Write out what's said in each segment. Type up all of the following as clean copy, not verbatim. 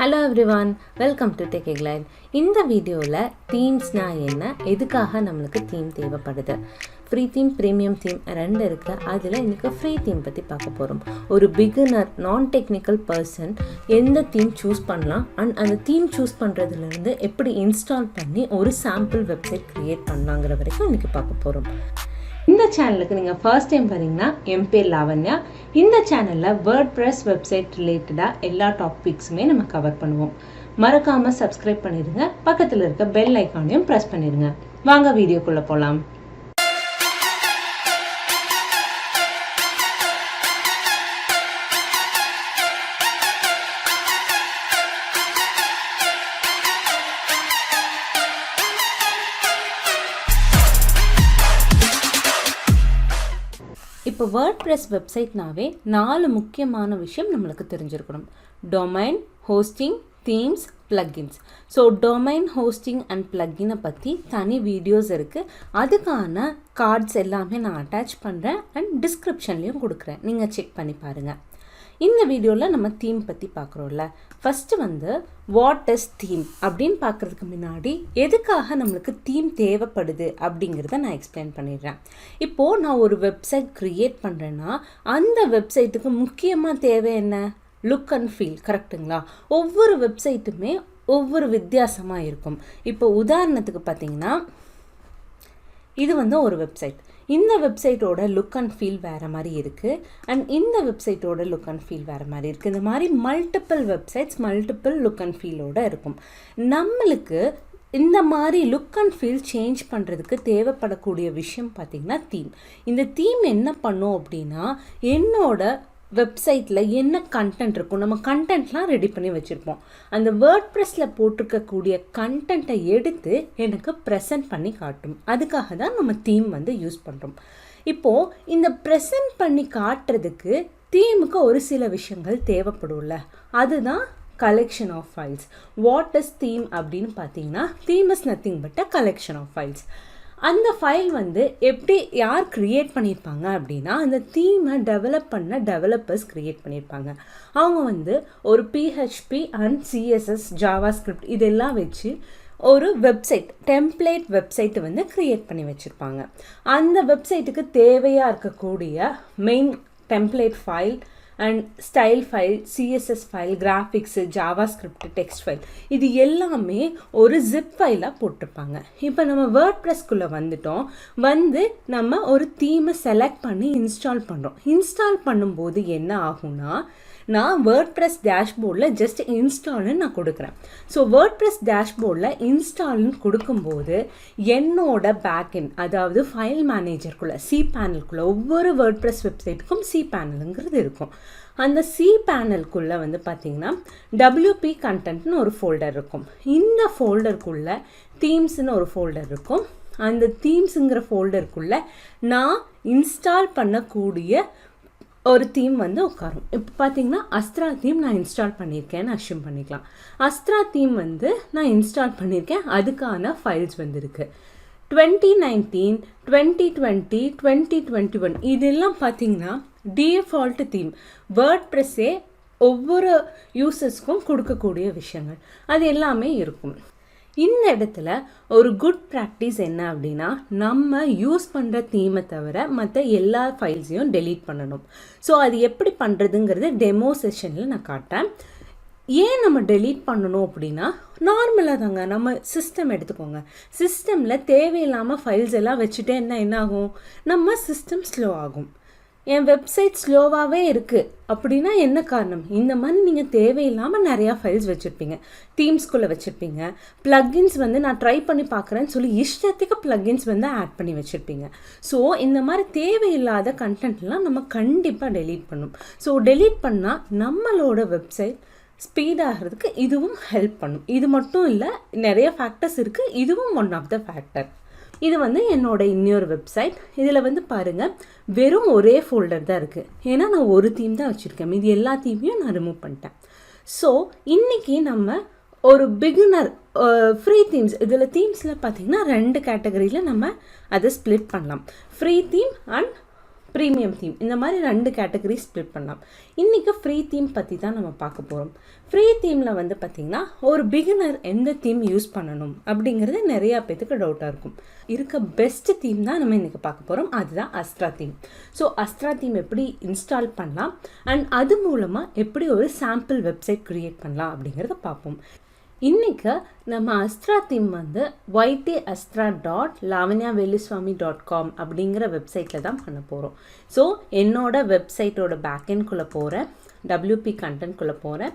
Hello everyone, welcome to TechieGlide. இந்த வீடியோவில் தீம்ஸ்னா என்ன, எதுக்காக நம்மளுக்கு தீம் தேவைப்படுது, ஃப்ரீ தீம் ப்ரீமியம் தீம் ரெண்டு இருக்குது. அதில் இன்றைக்கி ஃப்ரீ தீம் பற்றி பார்க்க போகிறோம். ஒரு பிகினர் நான் டெக்னிக்கல் பர்சன் எந்த தீம் சூஸ் பண்ணலாம் அண்ட் அந்த தீம் சூஸ் பண்ணுறதுலேருந்து எப்படி இன்ஸ்டால் பண்ணி ஒரு சாம்பிள் வெப்சைட் க்ரியேட் பண்ணலாங்கிற வரைக்கும் இன்றைக்கி பார்க்க போகிறோம். இந்த சேனலுக்கு நீங்கள் ஃபர்ஸ்ட் டைம் வரீங்கன்னா என் பேர் லாவண்யா. இந்த சேனலில் வேர்ட்ப்ரெஸ் வெப்சைட் ரிலேட்டடாக எல்லா டாபிக்ஸுமே நம்ம கவர் பண்ணுவோம். மறக்காமல் சப்ஸ்கிரைப் பண்ணிடுங்க, பக்கத்தில் இருக்க பெல் ஐக்கானையும் ப்ரெஸ் பண்ணிடுங்க. வாங்க வீடியோக்குள்ளே போகலாம். இப்போ வேர்ட்ப்ரெஸ் வெப்சைட்னாவே 4 முக்கியமான விஷயம் நம்மளுக்கு தெரிஞ்சிருக்கணும். Domain, hosting, themes, plugins. So domain, hosting and பிளக்கினை பற்றி தனி வீடியோஸ் இருக்குது. அதுக்கான கார்ட்ஸ் எல்லாமே நான் அட்டாச் பண்ணுறேன் அண்ட் டிஸ்கிரிப்ஷன்லேயும் கொடுக்குறேன், நீங்கள் செக் பண்ணி பாருங்கள். இந்த வீடியோவில் நம்ம தீம் பற்றி பார்க்குறோம்ல. ஃபஸ்ட்டு வாட் இஸ் தீம் அப்படின்னு பார்க்குறதுக்கு முன்னாடி எதுக்காக நம்மளுக்கு தீம் தேவைப்படுது அப்படிங்கிறத நான் எக்ஸ்பிளைன் பண்ணிடுறேன். இப்போது நான் ஒரு வெப்சைட் க்ரியேட் பண்ணுறேன்னா அந்த வெப்சைட்டுக்கு முக்கியமாக தேவை என்ன? லுக் அண்ட் ஃபீல், கரெக்டுங்களா? ஒவ்வொரு வெப்சைட்டுமே ஒவ்வொரு வித்தியாசமாக இருக்கும். இப்போ உதாரணத்துக்கு பார்த்தீங்கன்னா இது ஒரு வெப்சைட். இந்த வெப்சைட்டோட லுக் அண்ட் ஃபீல் வேறு மாதிரி இருக்குது அண்ட் இந்த வெப்சைட்டோட லுக் அண்ட் ஃபீல் வேறு மாதிரி இருக்குது. இந்த மாதிரி multiple websites multiple look and ஃபீலோடு இருக்கும். நம்மளுக்கு இந்த மாதிரி லுக் அண்ட் ஃபீல் சேஞ்ச் பண்ணுறதுக்கு தேவைப்படக்கூடிய விஷயம் பார்த்திங்கன்னா தீம். இந்த தீம் என்ன பண்ணும் அப்படின்னா, என்னோட வெப்சைட்டில் என்ன கண்டென்ட் இருக்கும், நம்ம கண்டென்ட்லாம் ரெடி பண்ணி வச்சுருப்போம். அந்த வேர்ட்ப்ரெஸ்ஸில் போட்டிருக்கக்கூடிய கண்டென்ட்டை எடுத்து எனக்கு ப்ரெசென்ட் பண்ணி காட்டும். அதுக்காக தான் நம்ம தீம் யூஸ் பண்ணுறோம். இப்போது இந்த ப்ரெசென்ட் பண்ணி காட்டுறதுக்கு தீமுக்கு ஒரு சில விஷயங்கள் தேவைப்படும்ல, அதுதான் collection of files. What is theme அப்படின்னு பார்த்தீங்கன்னா, theme is nothing but a collection of files. அந்த ஃபைல் எப்படி யார் க்ரியேட் பண்ணியிருப்பாங்க அப்படின்னா, அந்த தீமை டெவலப் பண்ண டெவலப்பர்ஸ் க்ரியேட் பண்ணியிருப்பாங்க. அவங்க ஒரு PHP and CSS Java script இதெல்லாம் வச்சு ஒரு வெப்சைட் டெம்ப்ளேட் வெப்சைட்டை க்ரியேட் பண்ணி வச்சுருப்பாங்க. அந்த வெப்சைட்டுக்கு தேவையாக இருக்கக்கூடிய main template file and style file, CSS file, graphics, Java script, text file இது எல்லாமே ஒரு ஜிப் ஃபைலாக போட்டிருப்பாங்க. இப்போ நம்ம வேர்ட்ப்ரெஸ்க்குள்ளே வந்துட்டோம். நம்ம ஒரு தீமை செலக்ட் பண்ணி இன்ஸ்டால் பண்ணுறோம். இன்ஸ்டால் பண்ணும்போது என்ன ஆகும்னா, நான் வேர்ட்ப்ரெஸ் டேஷ்போர்டில் ஜஸ்ட் இன்ஸ்டால்னு நான் கொடுக்குறேன். ஸோ வேர்ட்ப்ரெஸ் டேஷ்போர்டில் இன்ஸ்டால்னு கொடுக்கும்போது என்னோட பேக்கெண்ட், அதாவது ஃபைல் மேனேஜருக்குள்ளே cPanelக்குள்ளே ஒவ்வொரு வேர்ட்ப்ரெஸ் வெப்சைட்டுக்கும் cPanelங்கிறது இருக்கும். அந்த cPanelக்குள்ளே பார்த்தீங்கன்னா WP கண்டென்ட்னு ஒரு ஃபோல்டர் இருக்கும். இந்த ஃபோல்டருக்குள்ளே தீம்ஸ்னு ஒரு ஃபோல்டர் இருக்கும். அந்த தீம்ஸுங்கிற ஃபோல்டருக்குள்ளே நான் இன்ஸ்டால் பண்ணக்கூடிய ஒரு தீம் உட்காரும். இப்போ பார்த்தீங்கன்னா அஸ்ட்ரா தீம் நான் இன்ஸ்டால் பண்ணியிருக்கேன்னு அஷ்யூம் பண்ணிக்கலாம். அஸ்ட்ரா தீம் நான் இன்ஸ்டால் பண்ணியிருக்கேன். அதுக்கான ஃபைல்ஸ் இருக்குது. 2019, 2020, 2021 இதெல்லாம் பார்த்தீங்கன்னா டிஃபால்ட் தீம். வேர்ட்ப்ரெஸ்ஸே ஒவ்வொரு யூசர்ஸ்க்கும் கொடுக்கக்கூடிய விஷயங்கள் அது எல்லாமே இருக்கும். இந்த இடத்துல ஒரு குட் ப்ராக்டிஸ் என்ன அப்படின்னா, நம்ம யூஸ் பண்ணுற தீமை தவிர மற்ற எல்லா ஃபைல்ஸையும் டெலீட் பண்ணணும். ஸோ அது எப்படி பண்ணுறதுங்கிறது டெமோ செஷனில் நான் காட்டுறேன். ஏன் நம்ம டெலீட் பண்ணணும் அப்படின்னா, நார்மலாக தாங்க நம்ம சிஸ்டம் எடுத்துக்கோங்க. சிஸ்டமில் தேவையில்லாமல் ஃபைல்ஸ் எல்லாம் வச்சுட்டே என்ன ஆகும், நம்ம சிஸ்டம் ஸ்லோ ஆகும். என் வெப்சைட் ஸ்லோவாகவே இருக்குது அப்படின்னா என்ன காரணம்? இந்த மாதிரி நீங்கள் தேவையில்லாமல் நிறையா ஃபைல்ஸ் வச்சுருப்பீங்க, தீம்ஸ்குள்ளே வச்சுருப்பீங்க. ப்ளக்கின்ஸ் நான் ட்ரை பண்ணி பார்க்குறேன்னு சொல்லி இஷ்டத்துக்கு ப்ளக்கின்ஸ் ஆட் பண்ணி வச்சுருப்பீங்க. ஸோ இந்த மாதிரி தேவையில்லாத கண்டென்ட்லாம் நம்ம கண்டிப்பாக டெலீட் பண்ணணும். ஸோ டெலீட் பண்ணால் நம்மளோட வெப்சைட் ஸ்பீட் ஆகிறதுக்கு இதுவும் ஹெல்ப் பண்ணும். இது மட்டும் இல்லை, நிறைய ஃபேக்டர்ஸ் இருக்குது, இதுவும் ஒன் ஆஃப் த ஃபேக்டர். இது என்னோட இன்னொரு வெப்சைட். இதில் பாருங்கள், வெறும் ஒரே ஃபோல்டர் தான் இருக்குது. ஏன்னா நான் ஒரு தீம் தான் வச்சுருக்கேன், இது எல்லா தீமையும் நான் ரிமூவ் பண்ணிட்டேன். ஸோ இன்றைக்கி நம்ம ஒரு பிகினர் ஃப்ரீ தீம்ஸ், இதில் தீம்ஸில் பார்த்திங்கன்னா 2 கேட்டகரியில் நம்ம அதை ஸ்ப்ளிட் பண்ணலாம். Free theme and premium theme, இந்த மாதிரி 2 கேட்டகரி ஸ்ப்ளிட் பண்ணலாம். இன்றைக்கி ஃப்ரீ தீம் பற்றி தான் நம்ம பார்க்க போகிறோம். ஃப்ரீ தீமில் வந்து பார்த்திங்கன்னா ஒரு பிகினர் எந்த தீம் யூஸ் பண்ணணும் அப்படிங்கிறது நிறையா பேத்துக்கு டவுட்டாக இருக்கும். இருக்க பெஸ்ட் தீம் தான் நம்ம இன்றைக்கி பார்க்க போகிறோம், அதுதான் Astra theme. So Astra theme எப்படி இன்ஸ்டால் பண்ணலாம் அண்ட் அது மூலமாக எப்படி ஒரு சாம்பிள் வெப்சைட் க்ரியேட் பண்ணலாம் அப்படிங்கிறத பார்ப்போம். இன்றைக்கி நம்ம அஸ்ட்ரா தீம் வந்து ytastra.lavanyaveluswamy.com அப்படிங்கிற வெப்சைட்டில் தான் பண்ண போகிறோம். ஸோ என்னோடய வெப்சைட்டோட பேக்கெண்ட்குள்ளே போகிறேன், WP கண்டென்ட்குள்ளே போகிறேன்,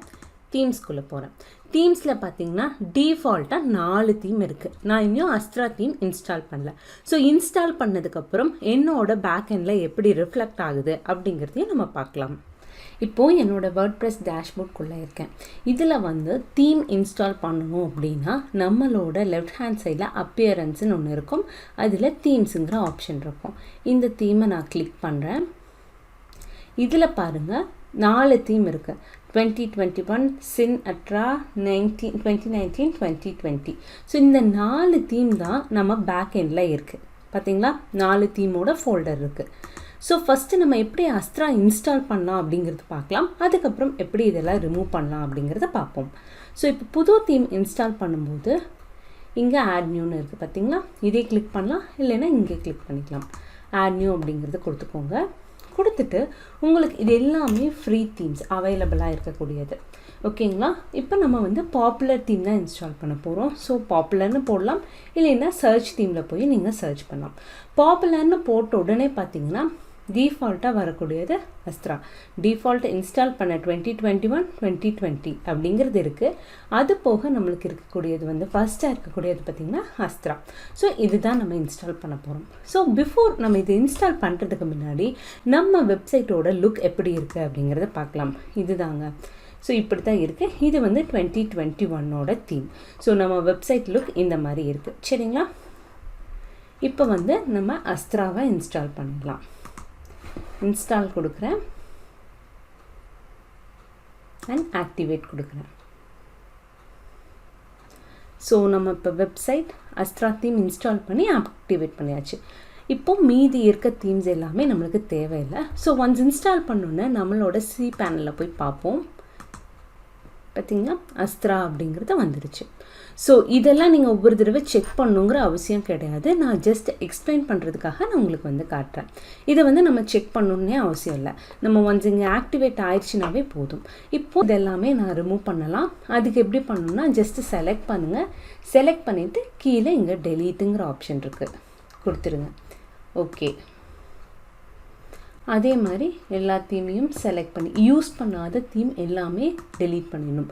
தீம்ஸ்குள்ளே போகிறேன். தீம்ஸில் பார்த்தீங்கன்னா டிஃபால்ட்டாக 4 தீம் இருக்குது. நான் இன்னும் அஸ்ட்ரா தீம் இன்ஸ்டால் பண்ணல. ஸோ இன்ஸ்டால் பண்ணதுக்கப்புறம் என்னோடய பேக்கெண்டில் எப்படி ரிஃப்ளெக்ட் ஆகுது அப்படிங்கிறதையும் நம்ம பார்க்கலாம். இப்போது என்னோடய வேர்ட்ப்ரெஸ் டேஷ்போர்ட்குள்ளே இருக்கேன். இதில் வந்து தீம் இன்ஸ்டால் பண்ணணும் அப்படின்னா நம்மளோட லெஃப்ட் ஹேண்ட் சைடில் அப்பியரன்ஸ்னு ஒன்று இருக்கும், அதில் தீம்ஸுங்கிற ஆப்ஷன் இருக்கும். இந்த தீமை நான் கிளிக் பண்ணுறேன். இதில் பாருங்கள் 4 தீம் இருக்குது. 2021, சின் அட்ரா, 2019, 2020. ஸோ இந்த 4 தீம் தான் நம்ம பேக்கெண்டில் இருக்குது. பார்த்திங்களா, 4 தீமோட ஃபோல்டர் இருக்குது. ஸோ ஃபஸ்ட்டு நம்ம எப்படி அஸ்ட்ரா இன்ஸ்டால் பண்ணலாம் அப்படிங்கிறது பார்க்கலாம். அதுக்கப்புறம் எப்படி இதெல்லாம் ரிமூவ் பண்ணலாம் அப்படிங்கிறத பார்ப்போம். ஸோ இப்போ புது தீம் இன்ஸ்டால் பண்ணும்போது இங்கே ஆட் நியூன்னு இருக்குது பார்த்திங்களா, இதே கிளிக் பண்ணலாம், இல்லைன்னா இங்கே கிளிக் பண்ணிக்கலாம். ஆட் நியூ அப்படிங்கிறது கொடுத்துக்கோங்க. கொடுத்துட்டு உங்களுக்கு இது எல்லாமே ஃப்ரீ தீம்ஸ் அவைலபிளாக இருக்கக்கூடியது. ஓகேங்களா, இப்போ நம்ம வந்து பாப்புலர் தீம் தான் இன்ஸ்டால் பண்ண போகிறோம். ஸோ பாப்புலர்னு போடலாம், இல்லைன்னா சர்ச் தீமில் போய் நீங்கள் சர்ச் பண்ணலாம். பாப்புலர்னு போட்ட உடனே பார்த்தீங்கன்னா டிஃபால்ட்டாக வரக்கூடியது அஸ்ட்ரா. டிஃபால்ட் இன்ஸ்டால் பண்ண 2021, 2020 அப்படிங்கிறது இருக்குது. அது போக நம்மளுக்கு இருக்கக்கூடியது வந்து ஃபஸ்ட்டாக இருக்கக்கூடியது பார்த்திங்கன்னா அஸ்ட்ரா. ஸோ இதுதான் நம்ம இன்ஸ்டால் பண்ண போகிறோம். ஸோ பிஃபோர் நம்ம இது இன்ஸ்டால் பண்ணுறதுக்கு முன்னாடி நம்ம வெப்சைட்டோட லுக் எப்படி இருக்குது அப்படிங்கிறத பார்க்கலாம். இதுதாங்க. ஸோ இப்படி தான் இருக்குது. இது வந்து 2021 தீம். ஸோ நம்ம வெப்சைட் லுக் இந்த மாதிரி இருக்குது. சரிங்களா, இப்போ வந்து நம்ம அஸ்ட்ராவை இன்ஸ்டால் பண்ணிடலாம். இன்ஸ்டால் கொடுக்குறேன் அண்ட் ஆக்டிவேட் கொடுக்குறேன். ஸோ நம்ம இப்போ வெப்சைட் அஸ்ட்ரா தீம் இன்ஸ்டால் பண்ணி ஆக்டிவேட் பண்ணியாச்சு. இப்போது மீதி இருக்க தீம்ஸ் எல்லாமே நம்மளுக்கு தேவையில்லை. ஸோ ஒன்ஸ் இன்ஸ்டால் பண்ணோன்னே நம்மளோட சி பேனலில் போய் பார்ப்போம். பார்த்திங்கன்னா அஸ்ட்ரா அப்படிங்கிறது வந்துடுச்சு. ஸோ இதெல்லாம் நீங்கள் ஒவ்வொரு தடவை செக் பண்ணுங்கிற அவசியம் கிடையாது. நான் ஜஸ்ட் எக்ஸ்பிளைன் பண்ணுறதுக்காக நான் உங்களுக்கு வந்து காட்டுறேன். இதை வந்து நம்ம செக் பண்ணணுன்னே அவசியம் இல்லை. நம்ம ஒன்ஸ் இங்கே ஆக்டிவேட் ஆயிடுச்சுனாவே போதும். இப்போது இதெல்லாமே நான் ரிமூவ் பண்ணலாம். அதுக்கு எப்படி பண்ணணும்னா ஜஸ்ட்டு செலக்ட் பண்ணுங்கள். செலக்ட் பண்ணிவிட்டு கீழே இங்கே டெலீட்டுங்கிற ஆப்ஷன் இருக்குது, கொடுத்துருங்க. ஓகே, அதே மாதிரி எல்லா தீமையும் செலக்ட் பண்ணி யூஸ் பண்ணாத தீம் எல்லாமே டெலீட் பண்ணிடணும்.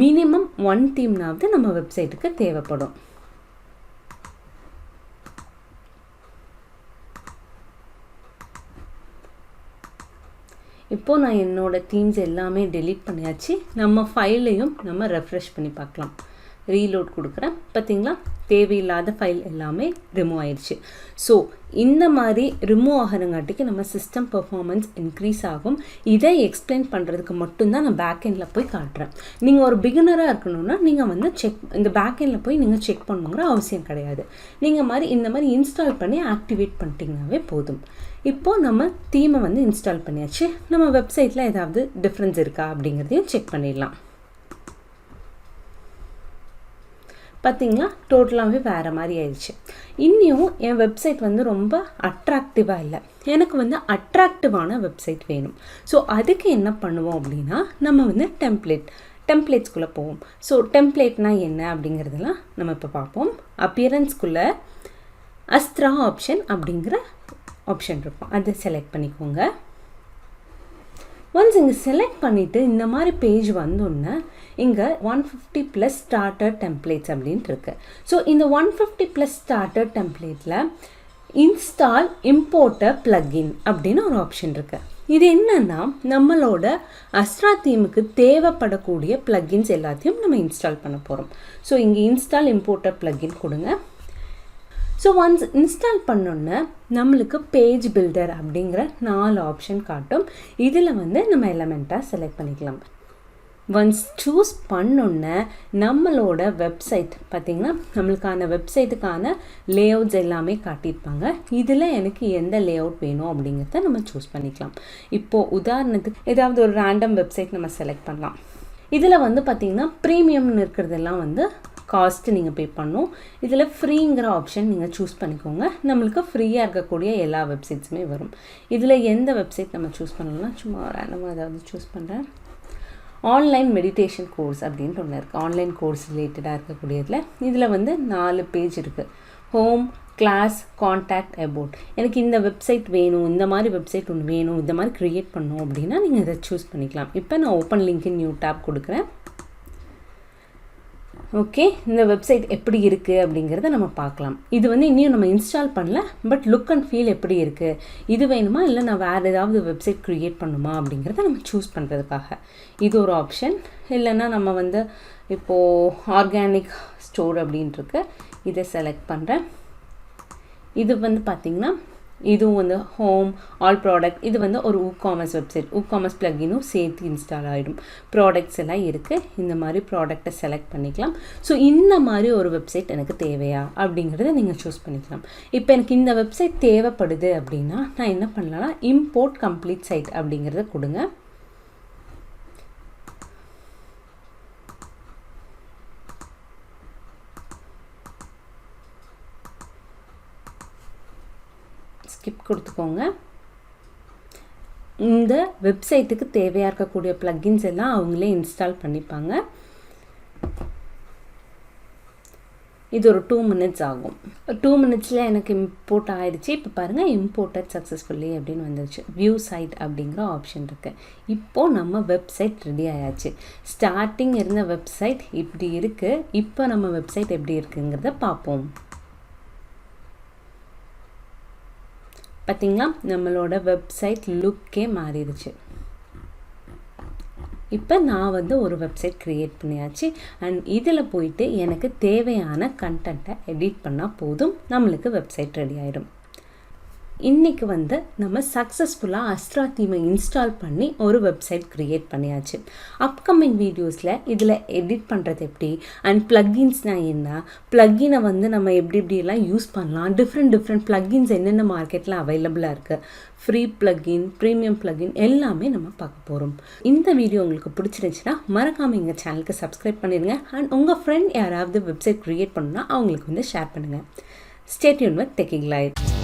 மினிமம் 1 தீம்னாவது நம்ம வெப்சைட்டுக்கு தேவைப்படும். இப்போது நான் என்னோடய தீம்ஸ் எல்லாமே டெலீட் பண்ணியாச்சு. நம்ம ஃபைலையும் நம்ம ரெஃப்ரெஷ் பண்ணி பார்க்கலாம். ரீலோட் கொடுக்குறேன். பார்த்திங்களா, தேவையில்லாத ஃபைல் எல்லாமே ரிமூவ் ஆயிடுச்சு. ஸோ இந்த மாதிரி ரிமூவ் ஆகிறங்காட்டிக்கு நம்ம சிஸ்டம் பெர்ஃபார்மன்ஸ் இன்க்ரீஸ் ஆகும். இதை எக்ஸ்பிளைன் பண்ணுறதுக்கு மட்டும்தான் நான் பேக்கெண்டில் போய் காட்டுறேன். நீங்கள் ஒரு பிகினராக இருக்கணும்னா நீங்கள் வந்து இந்த பேக்கெண்டில் போய் நீங்கள் செக் பண்ணுங்கிற அவசியம் கிடையாது. நீங்கள் இந்த மாதிரி இன்ஸ்டால் பண்ணி ஆக்டிவேட் பண்ணிட்டீங்கன்னாவே போதும். இப்போது நம்ம தீமை வந்து இன்ஸ்டால் பண்ணியாச்சு. நம்ம வெப்சைட்டில் ஏதாவது டிஃப்ரென்ஸ் இருக்கா அப்படிங்கிறதையும் செக் பண்ணிடலாம். பார்த்திங்களா, டோட்டலாகவே வேறு மாதிரி ஆயிடுச்சு. இன்னும் என் வெப்சைட் வந்து ரொம்ப அட்ராக்டிவாக இல்லை. எனக்கு வந்து அட்ராக்டிவான வெப்சைட் வேணும். ஸோ அதுக்கு என்ன பண்ணுவோம் அப்படின்னா நம்ம வந்து டெம்ப்ளேட்ஸ்குள்ளே போவோம். ஸோ டெம்ப்ளேட்னால் என்ன அப்படிங்கிறதெல்லாம் நம்ம இப்போ பார்ப்போம். அப்பியரன்ஸ்குள்ளே அஸ்ட்ரா ஆப்ஷன் அப்படிங்கிற ஆப்ஷன் இருக்கும், அதை செலக்ட் பண்ணிக்கோங்க. ஒன்ஸ் இங்கே செலக்ட் பண்ணிவிட்டு இந்த மாதிரி பேஜ் வந்தோன்னே இங்கே 150+ ஸ்டார்டர் டெம்ப்ளேட்ஸ் அப்படின்ட்டு இருக்கு. ஸோ இந்த 150+ ஸ்டார்டர் டெம்ப்ளேட்டில் இன்ஸ்டால் இம்போர்ட்டர் பிளக்இன் அப்படின்னு ஒரு ஆப்ஷன் இருக்குது. இது என்னன்னா நம்மளோட அஸ்ட்ரா தீமுக்கு தேவைப்படக்கூடிய பிளக்இன்ஸ் எல்லாத்தையும் நம்ம இன்ஸ்டால் பண்ண போகிறோம். ஸோ இங்கே இன்ஸ்டால் இம்போர்ட்டர் பிளக்இன் கொடுங்க. ஸோ ஒன்ஸ் இன்ஸ்டால் பண்ணோன்னே நம்மளுக்கு பேஜ் பில்டர் அப்படிங்கிற 4 ஆப்ஷன் காட்டும். இதில் வந்து நம்ம எலமெண்ட்டாக செலக்ட் பண்ணிக்கலாம். ஒன்ஸ் சூஸ் பண்ணோன்னே நம்மளோட வெப்சைட் பார்த்திங்கன்னா நம்மளுக்கான வெப்சைட்டுக்கான லேஅவுட்ஸ் எல்லாமே காட்டியிருப்பாங்க. இதில் எனக்கு எந்த லேஅவுட் வேணும் அப்படிங்கிறத நம்ம சூஸ் பண்ணிக்கலாம். இப்போது உதாரணத்துக்கு ஏதாவது ஒரு ரேண்டம் வெப்சைட் நம்ம செலக்ட் பண்ணலாம். இதில் வந்து பார்த்திங்கன்னா ப்ரீமியம்னு இருக்கிறதெல்லாம் வந்து காஸ்ட்டு நீங்கள் பே பண்ணணும். இதில் ஃப்ரீங்கிற ஆப்ஷன் நீங்கள் சூஸ் பண்ணிக்கோங்க. நம்மளுக்கு ஃப்ரீயாக இருக்கக்கூடிய எல்லா வெப்சைட்ஸுமே வரும். இதில் எந்த வெப்சைட் நம்ம சூஸ் பண்ணலாம்னா சும்மா ரேண்டமாக ஏதாவது சூஸ் பண்ணுறேன். ஆன்லைன் மெடிடேஷன் கோர்ஸ் அப்படின்ட்டு ஒன்று இருக்குது. ஆன்லைன் கோர்ஸ் ரிலேட்டடாக இருக்கக்கூடியதில் இதில் வந்து 4 பேஜ் இருக்குது. Home, class, contact, about. எனக்கு இந்த வெப்சைட் வேணும், இந்த மாதிரி வெப்சைட் ஒன்று வேணும், இந்த மாதிரி க்ரியேட் பண்ணணும் அப்படின்னா நீங்கள் இதை சூஸ் பண்ணிக்கலாம். இப்போ நான் open link in new tab கொடுக்குறேன். ஓகே, இந்த வெப்சைட் எப்படி இருக்குது அப்படிங்கிறத நம்ம பார்க்கலாம். இது வந்து இன்னும் நம்ம இன்ஸ்டால் பண்ணல, பட் லுக் அண்ட் ஃபீல் எப்படி இருக்குது, இது வேணுமா இல்லை நான் வேறு ஏதாவது வெப்சைட் க்ரியேட் பண்ணுமா அப்படிங்கிறத நம்ம சூஸ் பண்ணுறதுக்காக இது ஒரு ஆப்ஷன். இல்லைன்னா நம்ம வந்து இப்போது ஆர்கானிக் ஸ்டோர் அப்படின்ட்டுருக்கு, இதை செலக்ட் பண்ணுறேன். இது வந்து பார்த்திங்கன்னா இதுவும் வந்து ஹோம், ஆல் ப்ராடக்ட், இது வந்து ஒரு ஊகாமர்ஸ் வெப்சைட். ஊகாமர்ஸ் ப்ளக்கினும் சேர்த்து இன்ஸ்டால் ஆகிடும். ப்ராடக்ட்ஸ் எல்லாம் இருக்குது. இந்த மாதிரி ப்ராடக்டை செலக்ட் பண்ணிக்கலாம். ஸோ இந்த மாதிரி ஒரு வெப்சைட் எனக்கு தேவையா அப்படிங்கிறத நீங்கள் சூஸ் பண்ணிக்கலாம். இப்போ எனக்கு இந்த வெப்சைட் தேவைப்படுது அப்படின்னா நான் என்ன பண்ணலாம்னா இம்போர்ட் கம்ப்ளீட் சைட் அப்படிங்கிறத கொடுங்க. ஸ்கிப் கொடுத்துக்கோங்க. இந்த வெப்சைட்டுக்கு தேவையாக இருக்கக்கூடிய ப்ளக்கின்ஸ் எல்லாம் அவங்களே இன்ஸ்டால் பண்ணிப்பாங்க. இது ஒரு 2 minutes ஆகும். 2 minutesல எனக்கு இம்போர்ட் ஆயிடுச்சு. இப்போ பாருங்கள், இம்போர்ட்டட் சக்ஸஸ்ஃபுல்லி அப்படின்னு வந்துருச்சு. வியூ சைட் அப்படிங்கிற ஆப்ஷன் இருக்குது. இப்போது நம்ம வெப்சைட் ரெடி ஆயாச்சு. ஸ்டார்டிங் இருந்த வெப்சைட் இப்படி இருக்குது. இப்போ நம்ம வெப்சைட் எப்படி இருக்குங்கிறத பார்ப்போம். பார்த்திங்களா, நம்மளோட வெப்சைட் லுக்கே மாறிடுச்சு. இப்போ நான் வந்து ஒரு வெப்சைட் க்ரியேட் பண்ணியாச்சு. அண்ட் இதில் போயிட்டு எனக்கு தேவையான கண்டென்ட்டை எடிட் பண்ணால் போதும், நம்மளுக்கு வெப்சைட் ரெடி ஆகிடும். இன்றைக்கி வந்து நம்ம சக்ஸஸ்ஃபுல்லாக அஸ்ட்ரா தீமை இன்ஸ்டால் பண்ணி ஒரு வெப்சைட் க்ரியேட் பண்ணியாச்சு. அப்கமிங் வீடியோஸில் இதில் எடிட் பண்ணுறது எப்படி, அண்ட் ப்ளக்கின்ஸ்னால் என்ன, ப்ளக்கினை வந்து நம்ம எப்படிலாம் யூஸ் பண்ணலாம், டிஃப்ரெண்ட் ப்ளக்கின்ஸ் என்னென்ன மார்க்கெட்டில் அவைலபிளாக இருக்குது, ஃப்ரீ ப்ளக்கின், ப்ரீமியம் ப்ளக்கின் எல்லாமே நம்ம பார்க்க போகிறோம். இந்த வீடியோ உங்களுக்கு பிடிச்சிருந்துச்சுன்னா மறக்காமல் எங்கள் சேனலுக்கு சப்ஸ்கிரைப் பண்ணிடுங்க. அண்ட் உங்கள் ஃப்ரெண்ட் யாராவது வெப்சைட் க்ரியேட் பண்ணணுன்னா அவங்களுக்கு வந்து ஷேர் பண்ணுங்கள். Stay tuned with டெக்கிக்லைட்.